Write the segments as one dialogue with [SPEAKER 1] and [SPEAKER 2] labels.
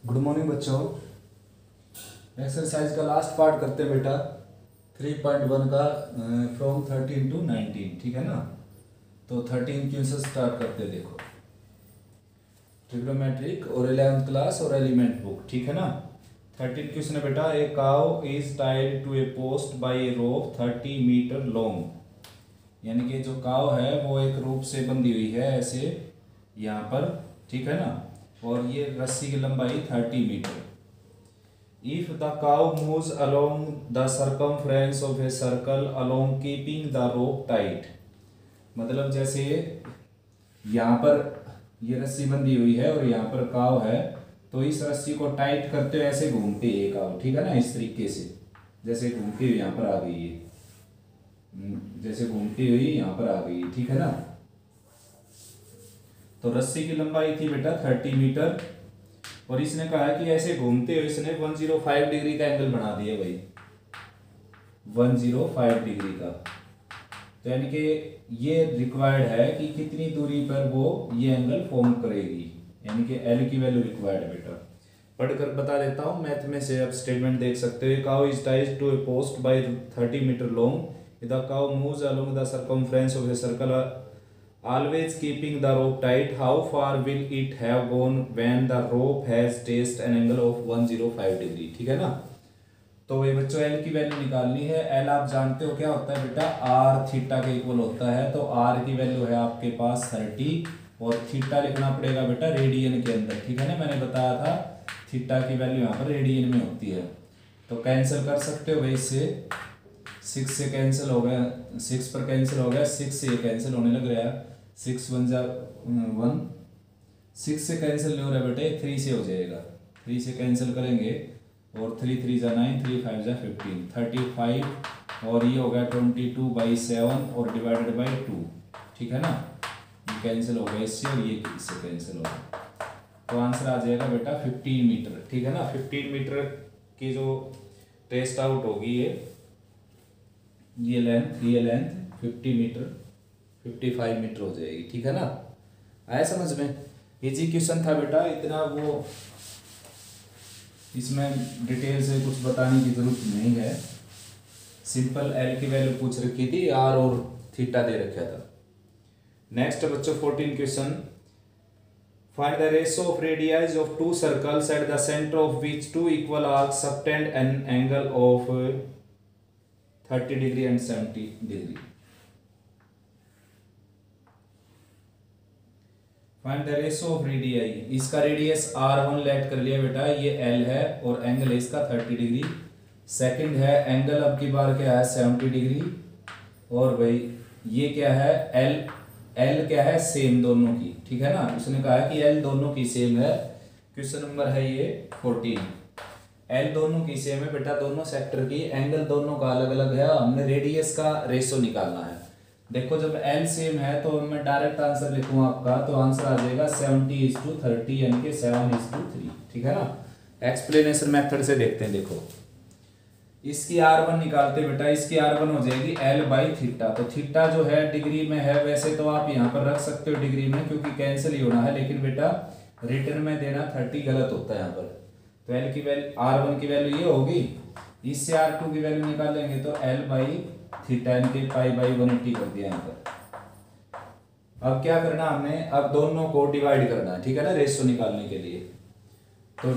[SPEAKER 1] Good morning बच्चों। Exercise का last part करते हैं बेटा 3.1 का फ्रॉम 13 टू 19, ठीक है ना। तो 13 क्यों से स्टार्ट करते हैं, देखो ट्रिग्नोमेट्रिक और 11th क्लास और एलिमेंट बुक, ठीक है ना। 13 क्वेश्चन है बेटा, a cow is tied to a post by a rope 30 metre long. यानी कि जो काउ है वो एक रोप से बंधी हुई है ऐसे यहाँ पर, ठीक है ना। और ये रस्सी की लंबाई 30 मीटर। If the cow moves along the circumference of a circle along keeping the rope tight, मतलब जैसे यहाँ पर ये रस्सी बंधी हुई है और यहाँ पर काव है, तो इस रस्सी को टाइट करते हुए ऐसे घूमती है काव, ठीक है ना। इस तरीके से जैसे घूमती हुई यहाँ पर आ गई है, जैसे घूमती हुई यहाँ पर आ गई, ठीक है ना। तो रस्सी की लंबाई थी बेटा 30 मीटर और इसने कहा है कि ऐसे घूमते हुए इसने 105 डिग्री का एंगल बना दिया भाई, 105 डिग्री का। तो यानी कि ये रिक्वायर्ड है कि कितनी दूरी पर वो ये एंगल फॉर्म करेगी, यानी कि एल की वैल्यू रिक्वायर्ड है बेटा। पढ़कर बता देता हूँ मैथ में से, अब स्टेटमेंट देख सकते हो। Cow is tied to a post by 30 metre long, the cow moves along the circumference of a circle always keeping the rope tight. How far will it have gone when the rope has traced an angle of 105 degree, ठीक है ना। तो ये बच्चों L की value निकालनी है। L आप जानते हो क्या होता है बेटा, आर थीटा के इक्वल होता है। तो आर की वैल्यू है आपके पास 30 और थीटा लिखना पड़ेगा बेटा रेडियन के अंदर, ठीक है ना। मैंने बताया था थीटा की वैल्यू यहाँ पर रेडियन में होती है। तो कैंसिल कर सकते हो भाई, इससे 6 से कैंसिल हो गया, 6 पर कैंसिल हो गया, 6 से ये कैंसिल होने लग रहा है, 6 1 जा 1, 6 से कैंसिल नहीं हो रहा बेटे, 3 से हो जाएगा। 3 से कैंसिल करेंगे और 3 3 जा 9, 3 5 जा 15, 35 और ये हो गया 22/7 और डिवाइडेड बाई 2, ठीक है ना। ये कैंसिल हो गया इससे और ये इससे कैंसिल हो गया, तो आंसर आ जाएगा बेटा 15 मीटर, ठीक है ना। 15 मीटर की जो टेस्ट आउट होगी ये लेंथ 50 मीटर 55 मीटर हो जाएगी, ठीक है ना। आया समझ में। इजी क्वेश्चन था बेटा, इतना वो इसमें डिटेल से कुछ बताने की जरूरत नहीं है। सिंपल एल की वैल्यू पूछ रखी थी, आर और थीटा दे रखा था। नेक्स्ट बच्चों 14 question, find the ratio of radius of two circles at the centre of which two equal arcs subtend an angle of 30 degree and 70 degree. Find the ratio of radii, इसका radius r1 let कर लिया बेटा, ये l है और angle है इसका 30 degree. Second है एंगल अब की बार क्या है 70 डिग्री, और भाई ये क्या है l क्या है सेम दोनों की, ठीक है ना। उसने कहा है कि l दोनों की सेम है। क्वेश्चन नंबर है ये 14, l दोनों की सेम है बेटा, दोनों सेक्टर की, एंगल दोनों का अलग अलग है, हमने रेडियस का रेशियो निकालना है। देखो जब L सेम है तो मैं डायरेक्ट आंसर लिखूँ आपका, तो आंसर आ जाएगा 70:30 यानी कि 7:3, ठीक है ना। एक्सप्लेनेशन मेथड से देखते हैं। देखो इसकी R1 निकालते बेटा, इसकी R1 हो जाएगी L/थीटा। तो थीटा जो है डिग्री में है, वैसे तो आप यहाँ पर रख सकते हो डिग्री में क्योंकि कैंसिल ही होना है, लेकिन बेटा रिटर्न में देना 30 गलत होता है यहाँ पर। तो L की वैल्यू R1 की वैल्यू ये होगी, इससे R2 की वैल्यू निकालेंगे तो L/थीटा यानी कि π/180 कर दिया यहाँ पर। अब क्या करना हमने, अब दोनों को डिवाइड करना है, ठीक है ना, रेशियो निकालने के लिए। तो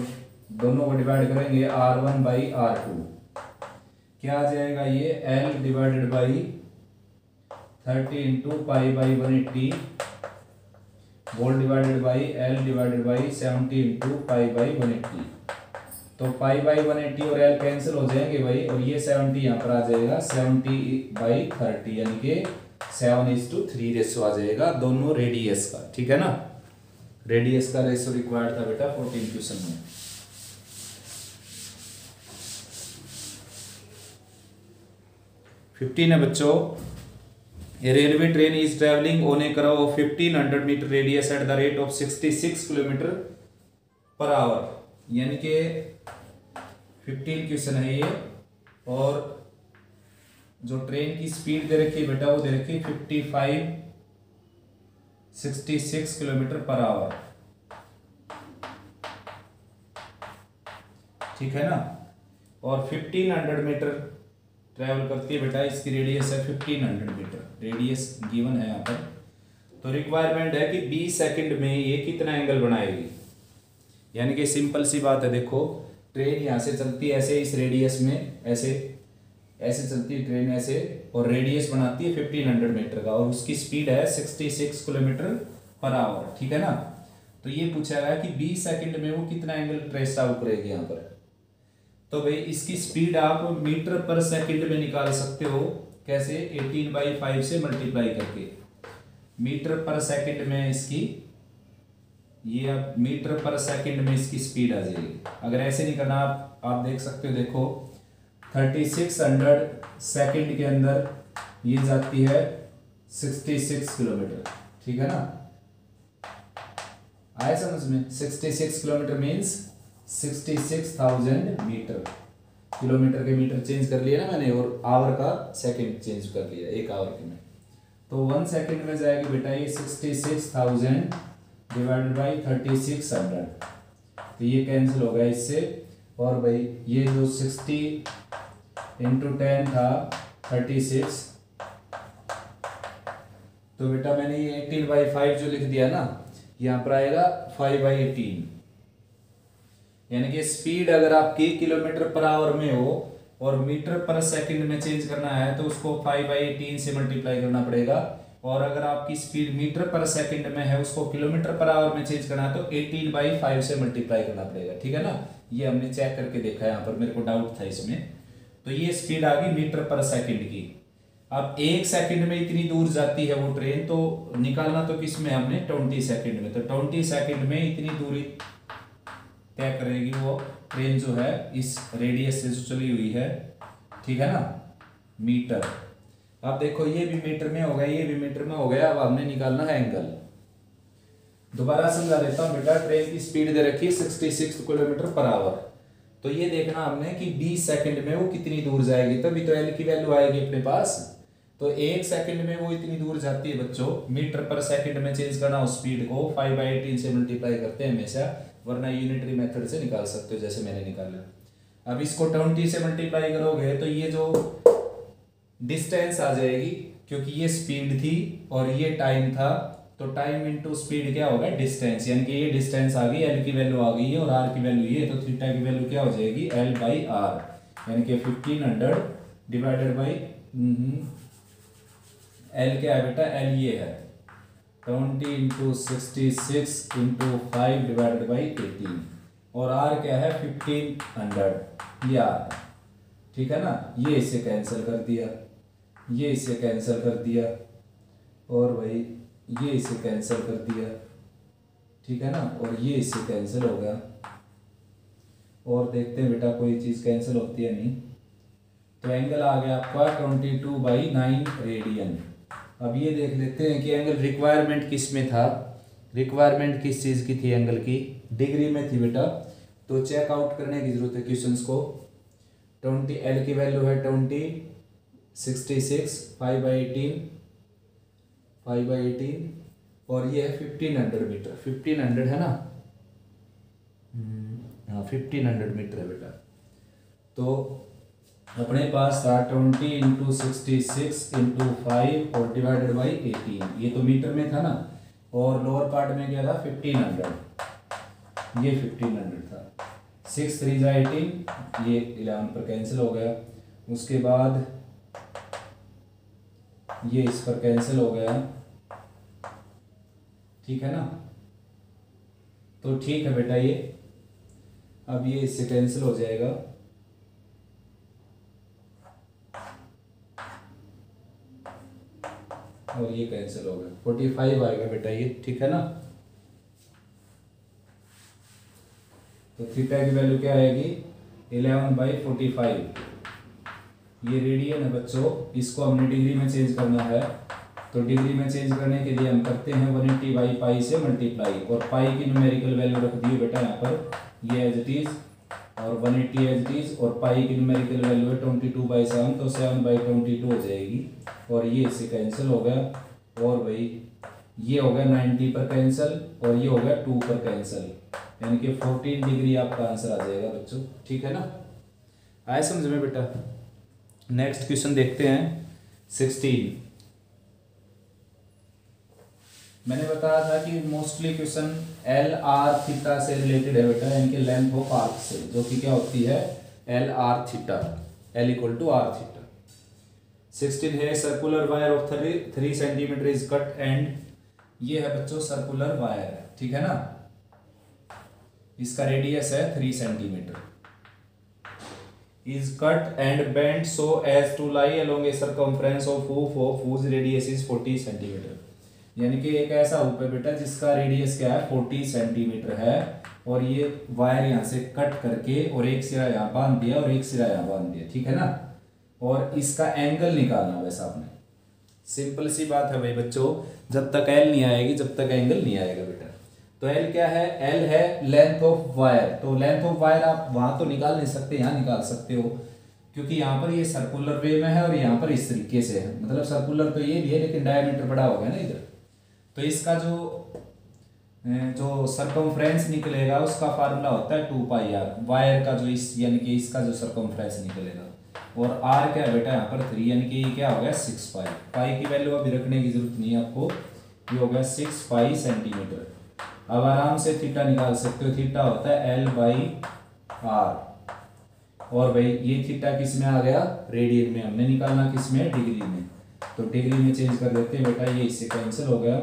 [SPEAKER 1] दोनों को डिवाइड करेंगे R1/R2, क्या आ जाएगा ये L divided by 30 into π/180 whole divided by L divided by 70 into π/180। तो π/180 और L कैंसिल हो जाएंगे भाई, और ये 70 यहाँ पर आ जाएगा 70/30 यानी कि 7:3 रेशियो आ जाएगा दोनों रेडियस का, ठीक है ना। रेडियस का रेशियो रिक्वायर्ड था बेटा 14 क्वेश्चन में। फिफ्टीन है बच्चों, a railway train is travelling on a curve of 1500 metre radius at the rate of 66 kilometre per hour, यानी कि 15 क्वेश्चन है ये। और जो ट्रेन की स्पीड दे रखी है बेटा वो दे रखी है 66 किलोमीटर पर आवर। ठीक है ना। और 1500 मीटर ट्रैवल करती है बेटा, इसकी रेडियस है 1500 मीटर, रेडियस गिवन है यहाँ पर। तो रिक्वायरमेंट है कि 20 सेकंड में ये कितना एंगल बनाएगी, यानी कि सिंपल सी बात है। देखो ट्रेन यहाँ से चलती है ऐसे इस रेडियस में, ऐसे ऐसे चलती है ट्रेन ऐसे, और रेडियस बनाती है 1500 मीटर का, और उसकी स्पीड है 66 किलोमीटर पर आवर, ठीक है ना। तो ये पूछा गया कि 20 सेकंड में वो कितना एंगल ट्रेस आउट करेगी यहाँ पर। तो भाई इसकी स्पीड आप मीटर पर सेकंड में निकाल सकते हो, कैसे, 18/5 से मल्टीप्लाई करके। मीटर पर सेकंड में इसकी, ये अब मीटर पर सेकंड में इसकी स्पीड आ जाएगी। अगर ऐसे नहीं करना आप देख सकते हो, देखो 3600 सेकंड के अंदर ये जाती है 66 किलोमीटर, ठीक है ना। आया समझ में, 66 किलोमीटर मीन्स 66,000 मीटर। किलोमीटर के मीटर चेंज कर लिया ना मैंने, और आवर का सेकंड चेंज कर लिया, एक आवर के में। तो 1 सेकंड में जाएगी बेटा ये 66,000 डिवाइडेड बाई 3600, तो ये कैंसिल हो गया इससे। और भाई ये जो 60 इंटू 10 था 36, तो बेटा मैंने ये 18/5 जो लिख दिया ना, यहाँ पर आएगा 5/18, यानी कि स्पीड अगर आपकी किलोमीटर पर आवर में हो और मीटर पर सेकंड में चेंज करना है तो उसको 5/18 से मल्टीप्लाई करना पड़ेगा, और अगर आपकी स्पीड मीटर पर सेकंड में है उसको किलोमीटर पर आवर में चेंज करना है तो 18/5 से मल्टीप्लाई करना पड़ेगा, ठीक है ना। ये हमने चेक करके देखा है, यहाँ पर मेरे को डाउट था इसमें। तो ये स्पीड आ गई मीटर पर सेकंड की। अब 1 सेकंड में इतनी दूर जाती है वो ट्रेन, तो निकालना तो किस में हमने, 20 सेकंड में। तो 20 सेकंड में इतनी दूरी तय करेगी वो ट्रेन जो है इस रेडियस से जो चली हुई है, ठीक है ना, मीटर। अब देखो ये भी मीटर में हो गया, ये भी मीटर में हो गया। अब हमने निकालना है एंगल। दोबारा समझा देता हूँ बेटा, ट्रेन की स्पीड दे रखी है 66 किलोमीटर पर आवर। तो ये देखना हमने कि 20 सेकंड में वो कितनी दूर जाएगी, तभी तो एल की वैल्यू आएगी अपने पास। तो 1 सेकंड में वो इतनी दूर जाती है बच्चों, मीटर पर सेकंड में चेंज करना उस स्पीड को 5/18 से मल्टीप्लाई करते हैं हमेशा, वरना यूनिटरी मेथड से निकाल सकते हो जैसे मैंने निकाला। अब इसको 20 से मल्टीप्लाई करोगे तो ये जो डिस्टेंस आ जाएगी, क्योंकि ये स्पीड थी और ये टाइम था, तो टाइम इंटू स्पीड क्या होगा, डिस्टेंस, यानी कि ये डिस्टेंस आ गई, एल की वैल्यू आ गई है और आर की वैल्यू ये, तो थीटा की वैल्यू क्या हो जाएगी, L/R, यानी कि 1500 डिवाइडेड बाई एल क्या है बेटा, एल ये है 20 इंटू 66 इंटू 5 डिवाइडेड बाई 18, और आर क्या है 1500, ये आर है, ठीक है ना। ये इसे कैंसिल कर दिया, ये इसे कैंसिल कर दिया, और भाई ये इसे कैंसिल कर दिया, ठीक है ना, और ये इससे कैंसिल हो गया। और देखते हैं बेटा कोई चीज़ कैंसिल होती है नहीं। तो एंगल आ गया आपका 22/9 रेडियन। अब ये देख लेते हैं कि एंगल रिक्वायरमेंट किस में था, रिक्वायरमेंट किस चीज़ की थी, एंगल की डिग्री में थी बेटा। तो चेकआउट करने की जरूरत है क्वेश्चंस को। 20 एल की वैल्यू है 20, 66, 5/18 और ये है 1500 मीटर, 1500 है ना, हाँ 1500 मीटर है बेटा। तो अपने पास था 20 इंटू 66 इंटू 5 और डिवाइडेड बाई 18, ये तो मीटर में था ना, और लोअर पार्ट में क्या था 1500, ये 1500 था। 6 3 18, ये 11 पर कैंसिल हो गया। उसके बाद ये इस पर कैंसिल हो गया, ठीक है ना। तो ठीक है बेटा, ये अब ये इससे कैंसिल हो जाएगा, और ये कैंसिल हो गया, 45 आएगा बेटा ये, ठीक है ना। तो थीटा की वैल्यू क्या आएगी 11/45। ये रेडियन है बच्चों, इसको हमने डिग्री में चेंज करना है। तो डिग्री में चेंज करने के लिए हम करते हैं 180/पाई से मल्टीप्लाई, और पाई की न्यूमेरिकल वैल्यू रख दी बेटा यहाँ पर, ये एज इट इज, और 180 एज इट इज, और पाई की न्यूमेरिकल वैल्यू है 22/7, तो 7/22 हो जाएगी, और ये इससे कैंसिल हो गया। और भाई ये हो गया 90 पर कैंसिल, और ये हो गया 2 पर कैंसिल, यानी कि 14 डिग्री आपका आंसर आ जाएगा बच्चों, ठीक है ना। आए समझ में बेटा। नेक्स्ट क्वेश्चन देखते हैं 16। मैंने बताया था कि mostly question L r theta से रिलेटेड है बेटा, इनके लेंथ ऑफ आर्क से, जो कि क्या होती है l r theta, l equal to r theta. 16 है circular wire of 3 centimetre is cut and, ये है बच्चों सर्कुलर वायर है, ठीक है ना। इसका रेडियस है 3 centimetre, is cut and bent so as to lie along a circumference of hoop whose radius is 40 centimetre. यानी कि एक ऐसा हुप है बेटा जिसका रेडियस क्या है 40 सेंटीमीटर है, और ये वायर यहाँ से कट करके और एक सिरा यहाँ बांध दिया और एक सिरा यहाँ बांध दिया, ठीक है ना। और इसका एंगल निकालना वैसा आपने, सिंपल सी बात है भाई बच्चों, जब तक एल नहीं आएगी जब तक एंगल नहीं आएगा बेटा। तो एल क्या है, एल है लेंथ ऑफ वायर। तो लेंथ ऑफ वायर आप वहां तो निकाल नहीं सकते, यहाँ निकाल सकते हो, क्योंकि यहाँ पर ये सर्कुलर वे में है और यहाँ पर इस तरीके से है, मतलब सर्कुलर तो ये भी है लेकिन डायमीटर बड़ा हो गया ना इधर। तो इसका जो सरकमफ्रेंस निकलेगा उसका फार्मूला होता है 2 पाई आर, वायर का जो इस यानी कि इसका जो सरकमफ्रेंस निकलेगा, और आर क्या है बेटा यहाँ पर 3, यानी कि ये क्या हो गया 6 पाई। पाई की वैल्यू अभी रखने की जरूरत नहीं है आपको, ये हो गया 6 पाई सेंटीमीटर। अब आराम से थीटा निकाल सकते हो, थीटा होता है एल बाई आर, और भाई ये थीटा किस में आ गया रेडियन में, हमने निकालना किस में डिग्री में, तो डिग्री में चेंज कर देते हैं बेटा, ये इससे कैंसिल हो गया,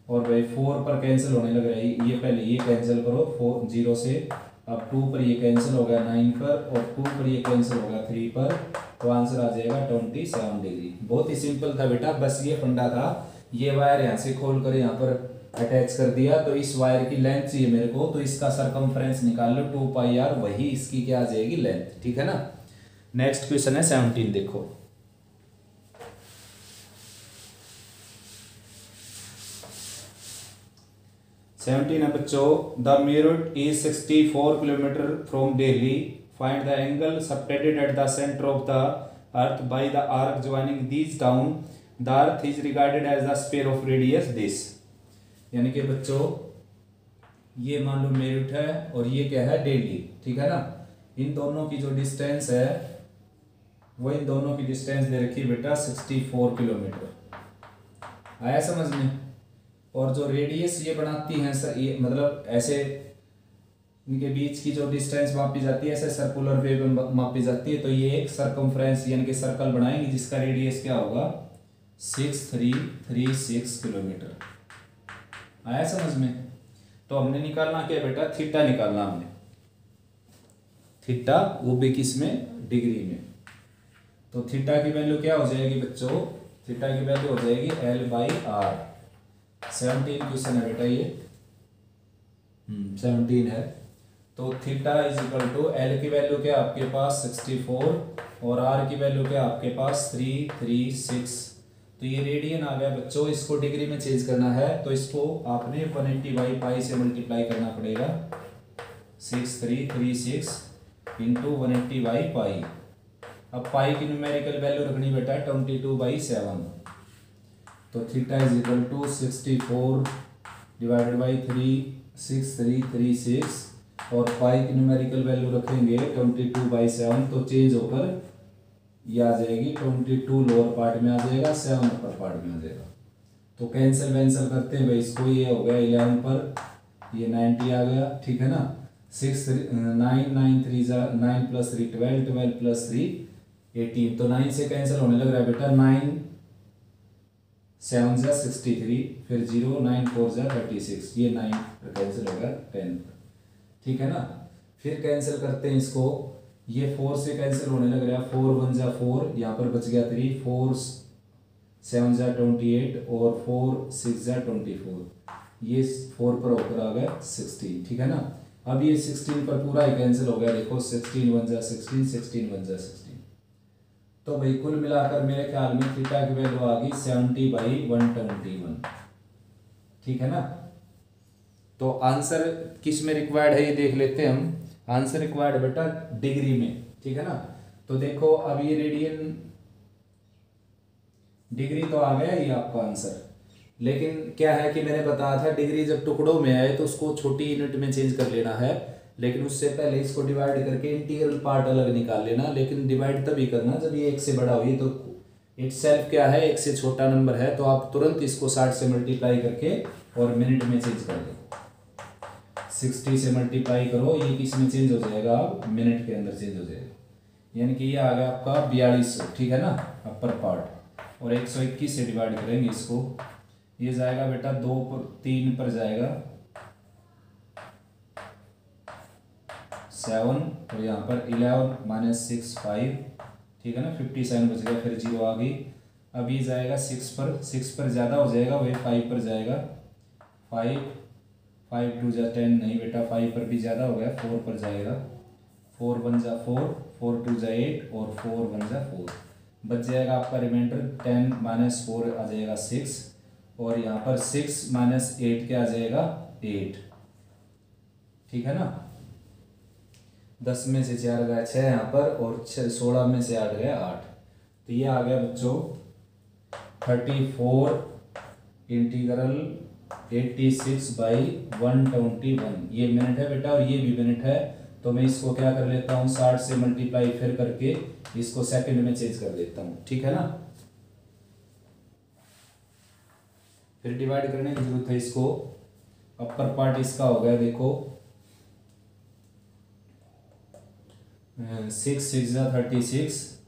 [SPEAKER 1] और भाई 4 पर कैंसिल होने लग रहा है, ये पहले ये कैंसिल करो 4 0 से, अब 2 पर ये कैंसिल हो गया 9 पर, और 2 पर ये कैंसिल हो गया 3 पर, तो आंसर आ जाएगा 27 डिग्री। बहुत ही सिंपल था बेटा, बस ये फंडा था, ये वायर यहाँ से खोल कर यहाँ पर अटैच कर दिया, तो इस वायर की लेंथ चाहिए मेरे को, तो इसका सरकमफ्रेंस निकाल लो 2 पाई आर, वही इसकी क्या आ जाएगी लेंथ, ठीक है ना। नेक्स्ट क्वेश्चन है 17, देखो 17 है बच्चों, the Meerut is 64 kilometre from Delhi, find the angle subtended at the centre of the earth by the arc joining these down, the earth is regarded as the sphere of radius this. यानी कि बच्चों ये मान लो मेरठ है और ये क्या है दिल्ली, ठीक है ना। इन दोनों की जो डिस्टेंस है वो इन दोनों की डिस्टेंस दे रखी है बेटा 64 किलोमीटर, आया समझ में। और जो रेडियस ये बनाती हैं ये मतलब ऐसे इनके बीच की जो डिस्टेंस मापी जाती है ऐसे सर्कुलर वे में मापी जाती है, तो ये एक सर्कमफ्रेंस यानी कि सर्कल बनाएंगे जिसका रेडियस क्या होगा 6336 किलोमीटर, आया समझ में। तो हमने निकालना क्या बेटा, थीटा निकालना हमने, थीटा वो भी किस में डिग्री में। तो थीटा की वैल्यू क्या हो जाएगी बच्चों, थीटा की वैल्यू हो जाएगी एल बाई आर। 17 क्वेश्चन है बेटा ये 17 है। तो theta is equal to l की वैल्यू क्या आपके पास 64 और आर की वैल्यू क्या आपके पास 336। तो ये रेडियन आ गया बच्चों, इसको डिग्री में चेंज करना है तो इसको आपने 180 पाई से मल्टीप्लाई करना पड़ेगा, 6336 इंटू 180 पाई। अब पाई की न्यूमेरिकल वैल्यू रखनी बेटा 22/7, तो theta is equal to 64 divided by 36336, और पाई की न्यूमेरिकल वैल्यू रखेंगे 22/7, तो चेंज होकर ये आ जाएगी 22 लोअर पार्ट में आ जाएगा, 7 अपर पार्ट में आ जाएगा। तो कैंसिल वैंसिल करते हैं भाई इसको, ये हो गया 11 पर ये 90 आ गया, ठीक है ना। 9 9 3 9 प्लस 3 12 12 प्लस 3 18, तो 9 से कैंसिल होने लग रहा है बेटा, 9 7 63, फिर 0 9 4 36, ये 9 कैंसिल हो गया 10, ठीक है ना। फिर कैंसिल करते हैं इसको, ये 4 से कैंसिल होने लग रहा है, 4 1 4, यहाँ पर बच गया 3, 4 7 28 और 4 6 24, ये 4 पर होकर आ गया 16, ठीक है ना। अब ये 16 पर पूरा ही कैंसिल हो गया, देखो 16 1 16 16 1 16। तो भाई कुल मिलाकर मेरे ख्याल में थीटा की वैल्यू आ गई 70/121, ठीक है ना। तो आंसर किस में रिक्वायर्ड है ये देख लेते हैं हम। आंसर रिक्वायर्ड बेटा डिग्री में, ठीक है ना। तो देखो अब ये रेडियन डिग्री तो आ गया ये आपका आंसर, लेकिन क्या है कि मैंने बताया था डिग्री जब टुकड़ों में आए तो उसको छोटी यूनिट में चेंज कर लेना है, लेकिन उससे पहले इसको डिवाइड करके इंटीग्रल पार्ट अलग निकाल लेना। लेकिन डिवाइड तभी करना जब ये 1 से बड़ा हो, ये तो इट सेल्फ क्या है 1 से छोटा नंबर है, तो आप तुरंत इसको 60 से मल्टीप्लाई करके और मिनट में चेंज कर दो। 60 से मल्टीप्लाई करो, ये किस में चेंज हो जाएगा, मिनट के अंदर चेंज हो जाएगा। यानी कि ये आ गया आपका 4200, ठीक है ना, अपर पार्ट। और 121 से डिवाइड करेंगे इसको, ये जाएगा बेटा 2 पर 3 पर जाएगा 7, और यहाँ पर 11 माइनस 6 5, ठीक है ना, 57 बच गया, फिर 0 आ गई। अब ये जाएगा 6 पर ज़्यादा हो जाएगा, वही 5 पर जाएगा, 5 5 2 जा 10, नहीं बेटा 5 पर भी ज़्यादा हो गया, 4 पर जाएगा, 4 1 जा 4, 4 2 जा 8 और 4 1 जा 4, बच जाएगा आपका रिमाइंडर 10 माइनस 4 आ जाएगा 6, और यहाँ पर 6 माइनस 8 क्या आ जाएगा 8, ठीक है ना। 10 में से 4 गया 6 यहाँ पर, और 16 में से 8 गया 8, तो ये आ गया बच्चों 34 इंटीग्रल 86/121, ये मिनट है बेटा, और ये भी मिनट है। तो मैं इसको क्या कर लेता हूँ 60 से मल्टीप्लाई फिर करके इसको सेकंड में चेंज कर देता हूँ, ठीक है ना। फिर डिवाइड करने की जरूरत है इसको। अपर पार्ट इसका हो गया देखो 6 6 जा 36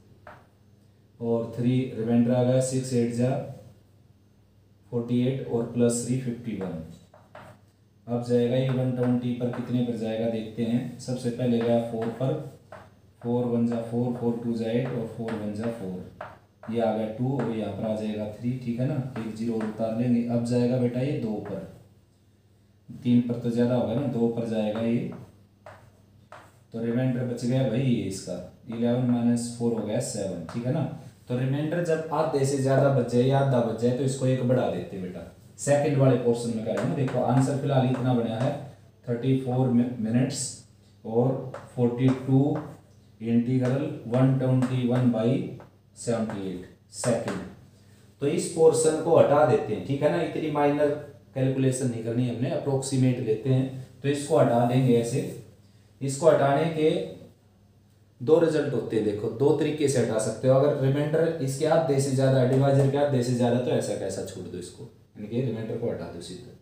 [SPEAKER 1] और 3 रिमाइंडर आ गया 6 8 जा 48 और प्लस 3 51। अब जाएगा ये 120 पर कितने पर जाएगा देखते हैं। सबसे पहले गया 4 पर, 4 1 जा 4, 4 2 जा 8 और 4 1 जा 4, ये आ गया 2 और यहाँ पर आ जाएगा 3, ठीक है ना, एक 0 उतार लेंगे। अब जाएगा बेटा ये 2 पर, 3 पर तो ज़्यादा होगा ना, 2 पर जाएगा ये, तो रिमाइंडर बच गया भाई ये इसका 11 माइनस 4 हो गया 7, ठीक है ना। तो रिमाइंडर जब आधे से ज़्यादा बच जाए या आधा बच जाए तो इसको एक बढ़ा देते बेटा, सेकंड वाले पोर्शन में करेंगे। देखो आंसर फिलहाल इतना बना है 34 मिनट्स और 42 इंटीग्रल 121/78 सेकंड। तो इस पोर्शन को हटा देते हैं, ठीक है ना, इतनी माइनर कैलकुलेशन नहीं करनी हमने, अप्रोक्सीमेट लेते हैं। तो इसको हटा देंगे ऐसे। इसको हटाने के 2 रिजल्ट होते हैं, देखो 2 तरीके से हटा सकते हो। अगर रिमाइंडर इसके आधे से ज़्यादा है, डिवाइजर के आधे से ज़्यादा, तो ऐसा कैसा छोड़ दो इसको, यानी कि रिमाइंडर को हटा दो सीधे।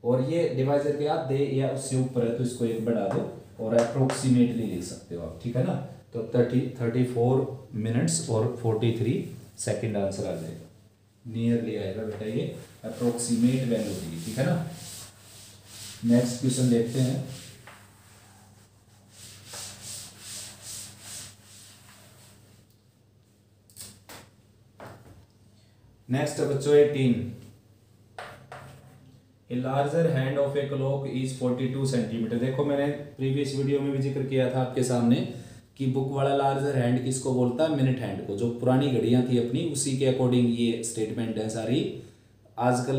[SPEAKER 1] और ये डिवाइजर के आधे या उससे ऊपर है तो इसको एक बढ़ा दो और अप्रोक्सीमेटली लिख सकते हो आप, ठीक है ना। तो 34 मिनट्स और 43 सेकेंड आंसर आ जाएगा, नियरली आएगा बेटा, ये अप्रोक्सीमेट वैल्यू होगी, ठीक है ना। नेक्स्ट क्वेश्चन देखते हैं। नेक्स्ट बच्चों 18, a larger hand of a clock is 42 centimetre. देखो मैंने प्रीवियस वीडियो में भी जिक्र किया था आपके सामने कि बुक वाला लार्जर हैंड किसको बोलता है, मिनट हैंड को। जो पुरानी घड़ियां थी अपनी उसी के अकॉर्डिंग ये स्टेटमेंट है सारी। आजकल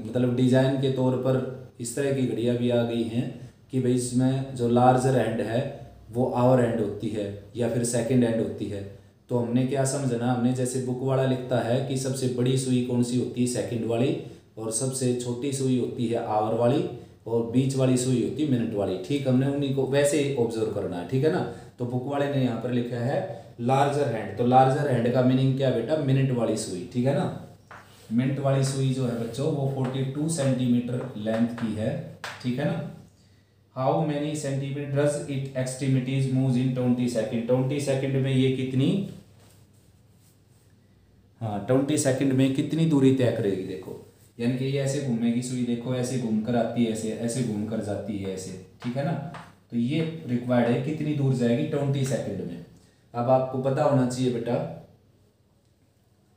[SPEAKER 1] मतलब डिजाइन के तौर पर इस तरह की घड़ियां भी आ गई हैं कि भाई इसमें जो लार्जर हैंड है वो आवर हैंड होती है या फिर सेकेंड हैंड होती है। तो हमने क्या समझना, हमने जैसे बुक वाला लिखता है कि सबसे बड़ी सुई कौन सी होती है, सेकंड वाली, और सबसे छोटी सुई होती है आवर वाली, और बीच वाली सुई होती है मिनट वाली। ठीक, हमने उन्हीं को वैसे ही ऑब्जर्व करना है, ठीक है ना। तो बुक वाले ने यहाँ पर लिखा है लार्जर हैंड। तो लार्जर हैंड का मीनिंग क्या बेटा, मिनट वाली सुई, ठीक है ना। मिनट वाली सुई जो है बच्चों वो 42 सेंटीमीटर लेंथ की है, ठीक है ना। How many centimetres it extremities moves in 20 second. 20 second में ये कितनी, हाँ 20 सेकंड में कितनी दूरी तय करेगी। देखो यानी कि ये ऐसे घूमेगी सुई, देखो ऐसे घूमकर आती है, ऐसे ऐसे घूमकर जाती है ऐसे, ठीक है ना। तो ये रिक्वायर्ड है कितनी दूर जाएगी 20 सेकंड में। अब आपको पता होना चाहिए बेटा,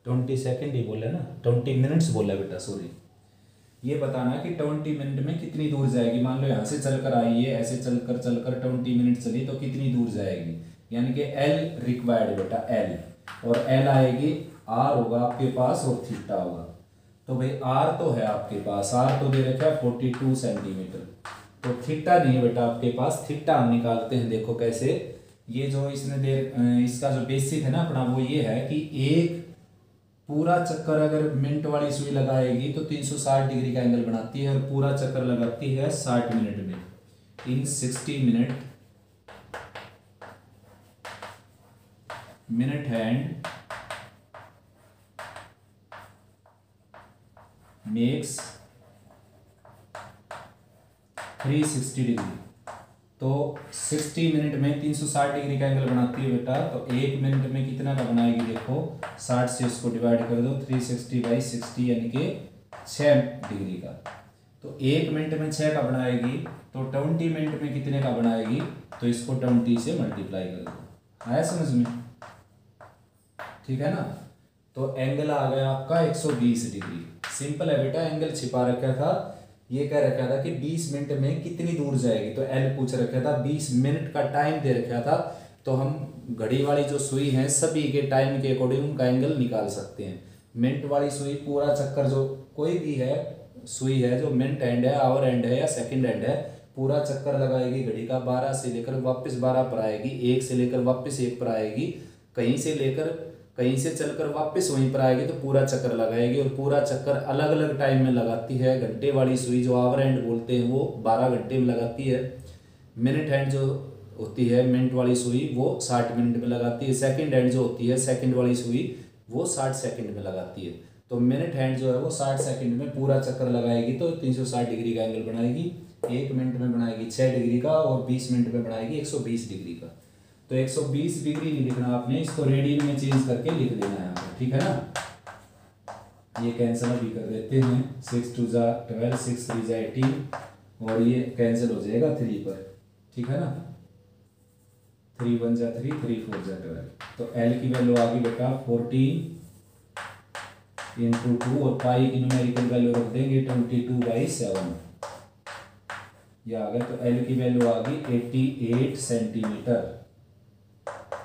[SPEAKER 1] 20 सेकंड ही बोला ना, 20 मिनट्स बोला बेटा, सॉरी। ये बताना है कि 20 मिनट में कितनी दूर जाएगी। मान लो यहाँ से चलकर आई है, ऐसे चलकर 20 मिनट चली तो कितनी दूर जाएगी, यानी कि एल रिक्वायर्ड बेटा, एल। और एल आएगी, आर होगा आपके पास और थीटा होगा। तो भाई आर तो है आपके पास, आर तो दे रखा है 42 सेंटीमीटर। तो थीटा नहीं है बेटा आपके पास, थीटा हम निकालते हैं। देखो कैसे, ये जो इसने दे इसका जो बेसिक है ना अपना वो ये है कि एक पूरा चक्कर अगर मिनट वाली सुई लगाएगी तो 360 डिग्री का एंगल बनाती है, और पूरा चक्कर लगाती है 60 मिनट में। इन 60 minute minute hand makes 360 degree. तो 60 मिनट में 360 डिग्री का एंगल बनाती है बेटा, तो एक मिनट में कितना का बनाएगी देखो, 60 से इसको डिवाइड कर दो, 360/60 यानी कि 6 डिग्री का। तो एक मिनट में 6 का बनाएगी, तो 20 मिनट में कितने का बनाएगी, तो इसको 20 से मल्टीप्लाई कर दो। आया समझ में? ठीक है ना। तो एंगल आ गया आपका 120 डिग्री। सिंपल है बेटा, एंगल छिपा रखा था, ये कह रखा था कि 20 मिनट में कितनी दूर जाएगी, तो एल पूछ रखा था, 20 मिनट का टाइम दे रखा था। तो हम घड़ी वाली जो सुई है सभी के टाइम के अकॉर्डिंग उनका एंगल निकाल सकते हैं। मिनट वाली सुई पूरा चक्कर जो कोई भी है सुई है, जो मिनट एंड है, आवर एंड है या सेकंड एंड है, पूरा चक्कर लगाएगी घड़ी का, 12 से लेकर वापस 12 पर आएगी, 1 से लेकर वापस 1 पर आएगी, कहीं से चलकर वापस वहीं पर आएगी, तो पूरा चक्कर लगाएगी। और पूरा चक्कर अलग अलग टाइम में लगाती है। घंटे वाली सुई जो आवर हैंड बोलते हैं वो 12 घंटे में लगाती है। मिनट हैंड जो होती है मिनट वाली सुई वो 60 मिनट में लगाती है। सेकंड हैंड जो होती है सेकंड वाली सुई वो 60 सेकंड में लगाती है। तो मिनट हैंड जो है वो 60 सेकंड में पूरा चक्कर लगाएगी, तो 360 डिग्री का एंगल बनाएगी। एक मिनट में बनाएगी 6 डिग्री का, और 20 मिनट में बनाएगी 120 डिग्री का। तो 120 डिग्री नहीं लिखना आपने, इसको रेडियन में चेंज करके लिख देना है यहाँ पर, ठीक है ना। ये कैंसिल अभी कर देते हैं, 6 2 जा 12, 6 3 जा 18, और ये कैंसिल हो जाएगा 3 पर, ठीक है ना। 3 1 जा 3, 3 4 जा 12। तो एल की वैल्यू आ गई बेटा 14 × 2, और पाई की न्यूमेरिकल वैल्यू रख देंगे 22/7, ये आ गया। तो एल की वैल्यू आ गई 88 सेंटीमीटर,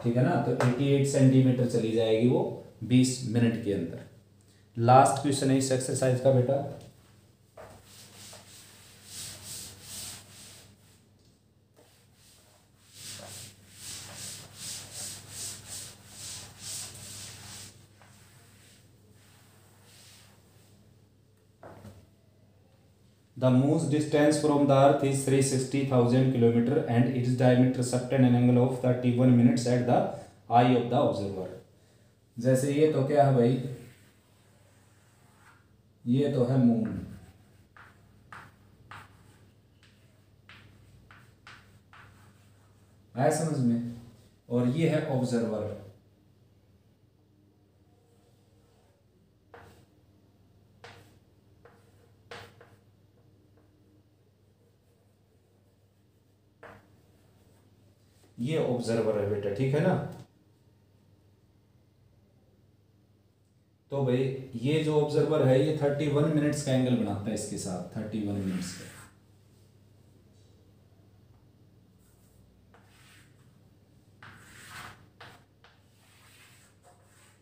[SPEAKER 1] ठीक है ना। तो 88 सेंटीमीटर चली जाएगी वो 20 मिनट के अंदर। लास्ट क्वेश्चन है इस एक्सरसाइज का बेटा। The moon's distance from the earth is 360,000 km and its diameter subtend an angle of 31 minutes at the eye of the observer। जैसे ये तो क्या है भाई, ये तो है मून, आया समझ में, और ये है ऑब्जर्वर। ये ऑब्जर्वर है बेटा, ठीक है ना। तो भाई ये जो ऑब्जर्वर है ये 31 मिनट्स का एंगल बनाता है इसके साथ, 31 मिनट्स का।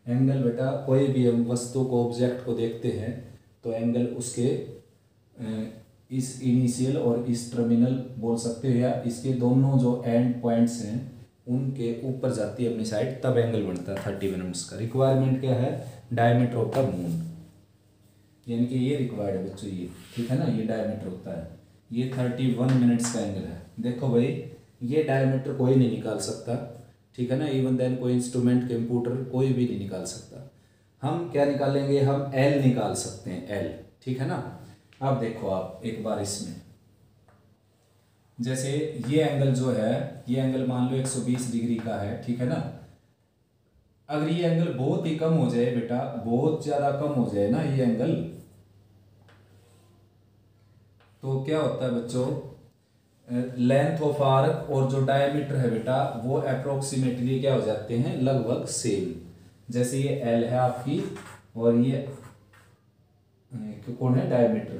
[SPEAKER 1] एंगल बेटा कोई भी हम वस्तु को ऑब्जेक्ट को देखते हैं तो एंगल उसके इस इनिशियल और इस टर्मिनल बोल सकते हो, या इसके दोनों जो एंड पॉइंट्स हैं उनके ऊपर जाती है अपनी साइड, तब एंगल बनता है 30 मिनट्स का। रिक्वायरमेंट क्या है, डायमीटर ऑफ द मून, यानी कि ये रिक्वायर्ड है बच्चों, ये ठीक है ना, ये डायमीटर होता है, ये 31 मिनट्स का एंगल है। देखो भाई ये डायमीटर कोई नहीं निकाल सकता, ठीक है ना, इवन देन कोई इंस्ट्रूमेंट कंप्यूटर कोई भी नहीं निकाल सकता। हम क्या निकालेंगे, हम एल निकाल सकते हैं, एल, ठीक है ना। अब देखो आप एक बार इसमें, जैसे ये एंगल जो है, ये एंगल मान लो 120 डिग्री का है, ठीक है ना। अगर ये एंगल बहुत ही कम हो जाए बेटा, बहुत ज्यादा कम हो जाए ना ये एंगल, तो क्या होता है बच्चों, लेंथ ऑफ आर्क और जो डायमीटर है बेटा वो अप्रोक्सीमेटली क्या हो जाते हैं, लगभग सेम। जैसे ये एल है आपकी और ये कौन है, डायमीटर,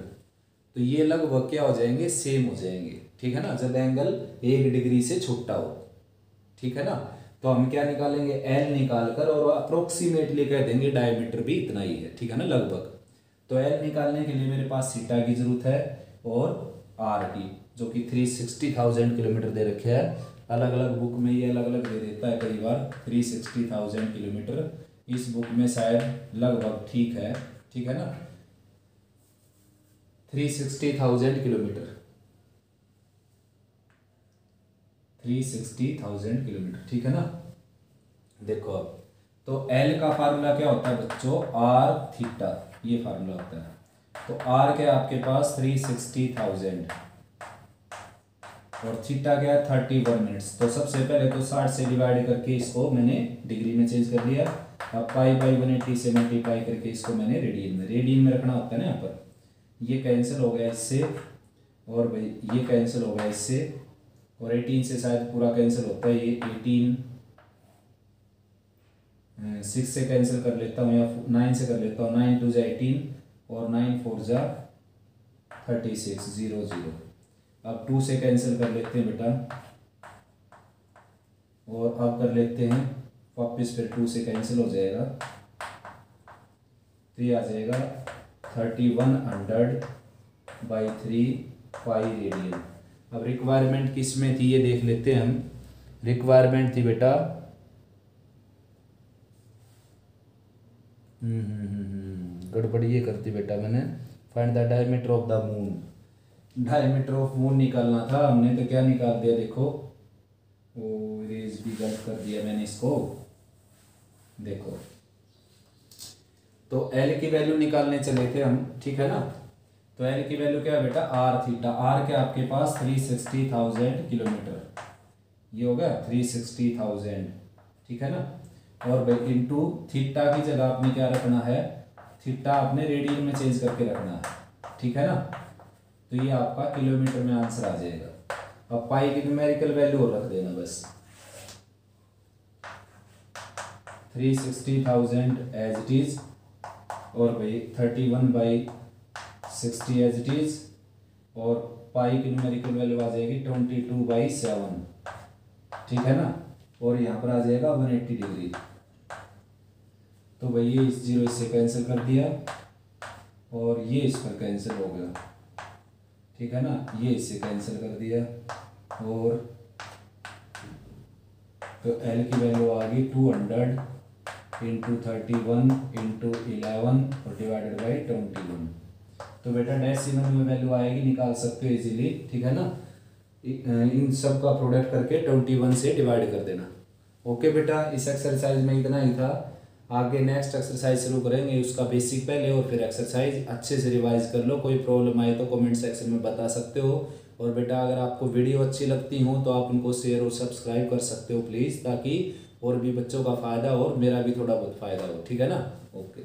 [SPEAKER 1] तो ये लगभग क्या हो जाएंगे, सेम हो जाएंगे, ठीक है ना, जब एंगल 1 डिग्री से छोटा हो, ठीक है ना। तो हम क्या निकालेंगे, एल निकाल कर और अप्रोक्सीमेटली कह देंगे डायमीटर भी इतना ही है, ठीक है ना, लगभग। तो एल निकालने के लिए मेरे पास थीटा की जरूरत है और आर की, जो कि 360,000 किलोमीटर दे रखे है। अलग अलग बुक में ये अलग अलग दे देता है, कई बार 360,000 किलोमीटर इस बुक में शायद लगभग ठीक है ना, 360,000 किलोमीटर, 360,000 किलोमीटर, ठीक है ना। देखो अब तो एल का फार्मूला क्या होता है बच्चों, आर थीटा, ये फार्मूला होता है। तो आर क्या है आपके पास 360,000 और थीटा क्या है 31 मिनट्स। तो सबसे पहले तो 60 से डिवाइड करके इसको मैंने डिग्री में चेंज कर दिया। अब पाई बाई 180 से मल्टीप्लाई करके इसको मैंने रेडियन में रखना होता है ना। यहाँ पर ये कैंसिल हो गया इससे, और भाई ये कैंसिल हो गया इससे, और 18 से शायद पूरा कैंसिल होता है, ये 18 6 से कैंसिल कर लेता हूँ, या 9 से कर लेता हूँ, 9 2 जा 18 और 9 4 जा 36 0 0। अब 2 से कैंसिल कर लेते हैं बेटा, और अब कर लेते हैं वापस, फिर 2 से कैंसिल हो जाएगा, तो ये आ जाएगा 3100/3 पाई रेडियन। अब रिक्वायरमेंट किस में थी ये देख लेते हैं हम। रिक्वायरमेंट थी बेटा गड़बड़ ये करती बेटा मैंने, find the diameter of the moon. Diameter of moon निकालना था, हमने तो क्या निकाल दिया देखो, ओ इरेज भी गलत कर दिया मैंने इसको। देखो तो एल की वैल्यू निकालने चले थे हम, ठीक है ना। तो एल की वैल्यू क्या है बेटा, आर थीटा। आर क्या आपके पास 360,000 किलोमीटर, ये हो गया 360,000, ठीक है ना। और भाई इंटू थीटा की जगह आपने क्या रखना है, थीटा आपने रेडियन में चेंज करके रखना है, ठीक है ना। तो ये आपका किलोमीटर में आंसर आ जाएगा। अब पाई की न्यूमेरिकल वैल्यू और रख देना बस, 360,000 एज इट इज, और भाई 31/60 एज इट इज, और पाई की न्यूमेरिकल वैल्यू आ जाएगी 22/7, ठीक है ना। और यहाँ पर आ जाएगा 180 डिग्री। तो भाई ये इस 0 इससे कैंसिल कर दिया, और ये इस पर कैंसिल हो गया, ठीक है ना। ये इससे कैंसिल कर दिया, और तो एल की वैल्यू आ गई 200 इंटू 31 इंटू 11 और डिवाइडेड बाई 21। तो बेटा डेसिमल में वैल्यू आएगी, निकाल सकते हो इजीली, ठीक है ना। इन सब का प्रोडक्ट करके 21 से डिवाइड कर देना। ओके बेटा, इस एक्सरसाइज में इतना ही था। आगे नेक्स्ट एक्सरसाइज शुरू करेंगे, उसका बेसिक पहले और फिर एक्सरसाइज अच्छे से रिवाइज कर लो। कोई प्रॉब्लम आए तो कमेंट सेक्शन में बता सकते हो। और बेटा अगर आपको वीडियो अच्छी लगती हो तो आप उनको शेयर और सब्सक्राइब कर सकते हो प्लीज़, ताकि और भी बच्चों का फ़ायदा और मेरा भी थोड़ा बहुत फ़ायदा हो, ठीक है ना। ओके।